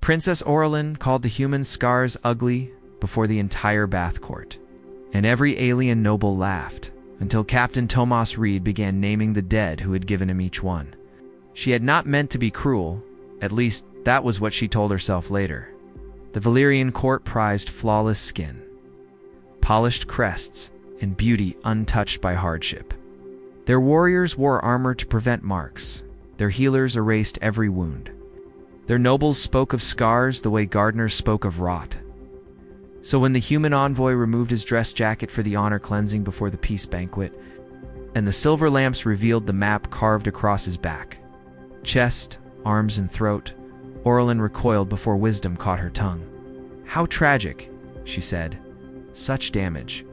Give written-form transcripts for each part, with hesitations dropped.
Princess Orlin called the human scars ugly before the entire Bath Court. And every alien noble laughed, until Captain Tomas Reed began naming the dead who had given him each one. She had not meant to be cruel, at least that was what she told herself later. The Valyrian court prized flawless skin, polished crests, and beauty untouched by hardship. Their warriors wore armor to prevent marks. Their healers erased every wound. Their nobles spoke of scars the way gardeners spoke of rot. So when the human envoy removed his dress jacket for the honor cleansing before the peace banquet, and the silver lamps revealed the map carved across his back, chest, arms, and throat, Orlin recoiled before wisdom caught her tongue. "How tragic," she said. "Such damage."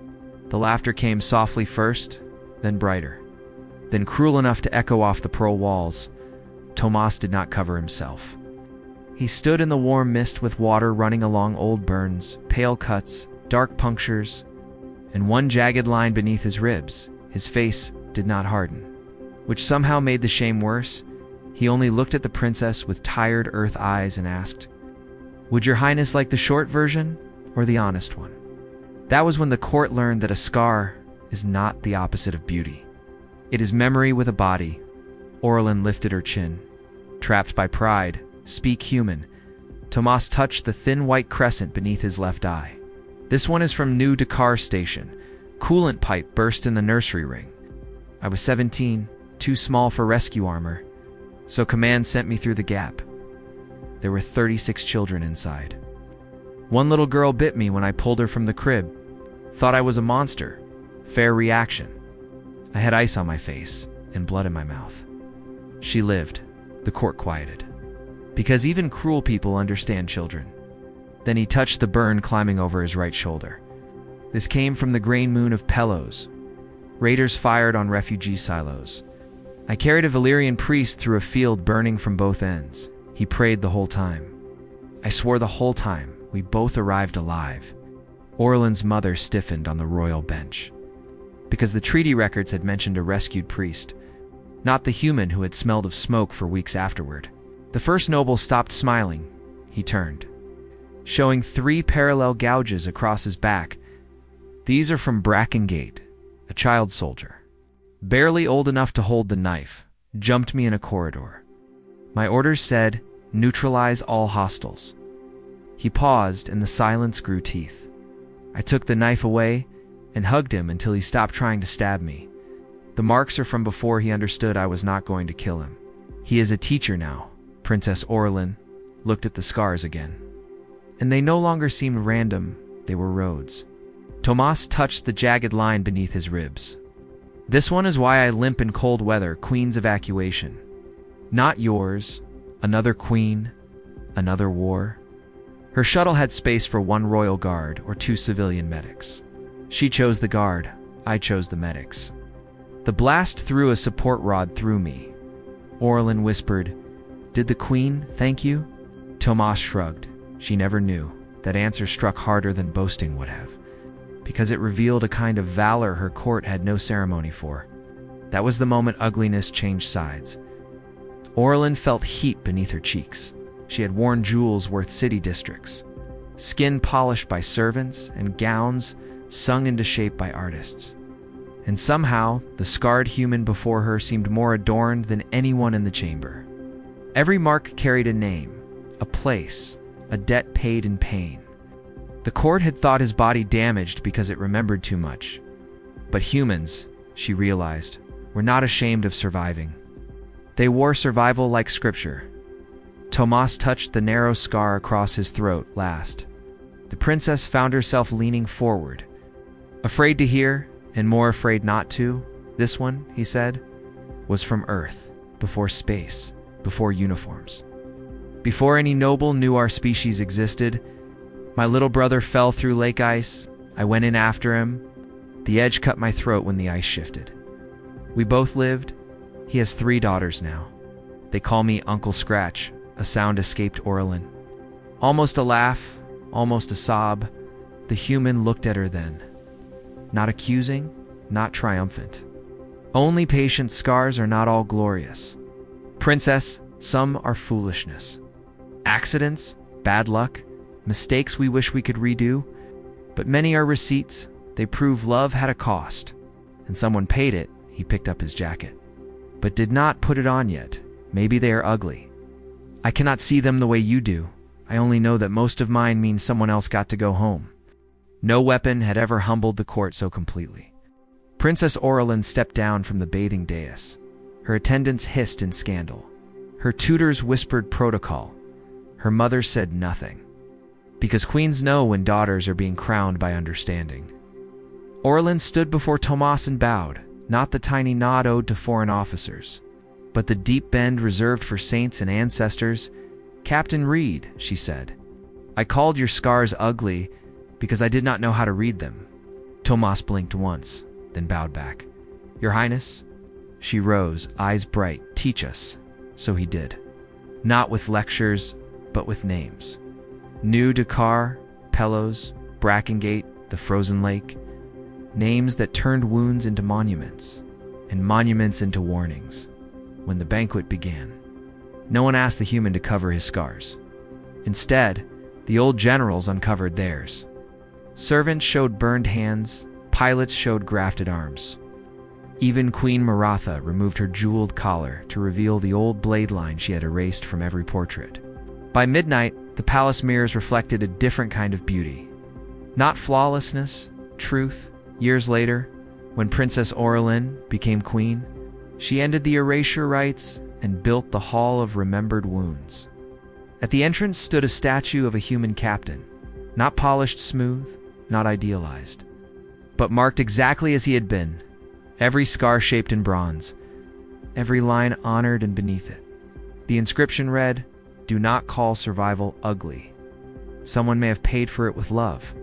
The laughter came softly first, then brighter, then cruel enough to echo off the pearl walls. Tomas did not cover himself. He stood in the warm mist with water running along old burns, pale cuts, dark punctures, and one jagged line beneath his ribs. His face did not harden, which somehow made the shame worse. He only looked at the princess with tired earth eyes and asked, "Would your highness like the short version or the honest one?" That was when the court learned that a scar is not the opposite of beauty. It is memory with a body. Orlin lifted her chin. Trapped by pride, speak human. Tomas touched the thin white crescent beneath his left eye. "This one is from New Dakar Station. Coolant pipe burst in the nursery ring. I was 17, too small for rescue armor, so command sent me through the gap. There were 36 children inside. One little girl bit me when I pulled her from the crib. Thought I was a monster. Fair reaction. I had ice on my face and blood in my mouth. She lived." The court quieted. "Because even cruel people understand children." Then he touched the burn climbing over his right shoulder. "This came from the grain moon of Pelos. Raiders fired on refugee silos. I carried a Valyrian priest through a field burning from both ends. He prayed the whole time. I swore the whole time we both arrived alive." Orlin's mother stiffened on the royal bench. Because the treaty records had mentioned a rescued priest, not the human who had smelled of smoke for weeks afterward. The first noble stopped smiling. He turned, showing 3 parallel gouges across his back. "These are from Brackengate, a child soldier. Barely old enough to hold the knife, jumped me in a corridor. My orders said, neutralize all hostiles." He paused and the silence grew teeth. I took the knife away and hugged him until he stopped trying to stab me. The marks are from before he understood I was not going to kill him. He is a teacher now. Princess Orlin looked at the scars again. And they no longer seemed random, they were roads. Tomas touched the jagged line beneath his ribs. "This one is why I limp in cold weather, Queen's evacuation. Not yours, another queen, another war." Her shuttle had space for 1 royal guard or 2 civilian medics. She chose the guard, I chose the medics. The blast threw a support rod through me. Orlin whispered, "Did the queen thank you?" Tomas shrugged. She never knew. That answer struck harder than boasting would have, because it revealed a kind of valor her court had no ceremony for. That was the moment ugliness changed sides. Orlin felt heat beneath her cheeks. She had worn jewels worth city districts, skin polished by servants, and gowns sung into shape by artists. And somehow, the scarred human before her seemed more adorned than anyone in the chamber. Every mark carried a name, a place, a debt paid in pain. The court had thought his body damaged because it remembered too much. But humans, she realized, were not ashamed of surviving. They wore survival like scripture. Tomas touched the narrow scar across his throat last. The princess found herself leaning forward, afraid to hear and more afraid not to. "This one," he said, "was from Earth, before space, before uniforms. Before any noble knew our species existed. My little brother fell through lake ice. I went in after him. The edge cut my throat when the ice shifted. We both lived. He has 3 daughters now. They call me Uncle Scratch." A sound escaped Orlin. Almost a laugh, almost a sob. The human looked at her then. Not accusing, not triumphant. "Only patient scars are not all glorious. Princess, some are foolishness. Accidents, bad luck, mistakes we wish we could redo, but many are receipts. They prove love had a cost, and someone paid it. He picked up his jacket, but did not put it on yet. Maybe they are ugly. I cannot see them the way you do. I only know that most of mine means someone else got to go home. No weapon had ever humbled the court so completely. Princess Aurelin stepped down from the bathing dais. Her attendants hissed in scandal. Her tutors whispered protocol. Her mother said nothing. Because queens know when daughters are being crowned by understanding. Aurelin stood before Tomas and bowed, not the tiny nod owed to foreign officers, but the deep bend reserved for saints and ancestors. Captain Reed, she said, I called your scars ugly because I did not know how to read them. Tomas blinked once, then bowed back. Your Highness? She rose, eyes bright. Teach us. So he did. Not with lectures, but with names. New Dakar, Pelos, Brackengate, the Frozen Lake. Names that turned wounds into monuments, and monuments into warnings. When the banquet began, no one asked the human to cover his scars. Instead, the old generals uncovered theirs. Servants showed burned hands, pilots showed grafted arms. Even Queen Maratha removed her jeweled collar to reveal the old blade line she had erased from every portrait. By midnight, the palace mirrors reflected a different kind of beauty. Not flawlessness, truth. Years later, when Princess Aurelin became queen, she ended the erasure rites and built the Hall of Remembered Wounds. At the entrance stood a statue of a human captain, not polished smooth, not idealized, but marked exactly as he had been, every scar shaped in bronze, every line honored, and beneath it, the inscription read, Do not call survival ugly. Someone may have paid for it with love.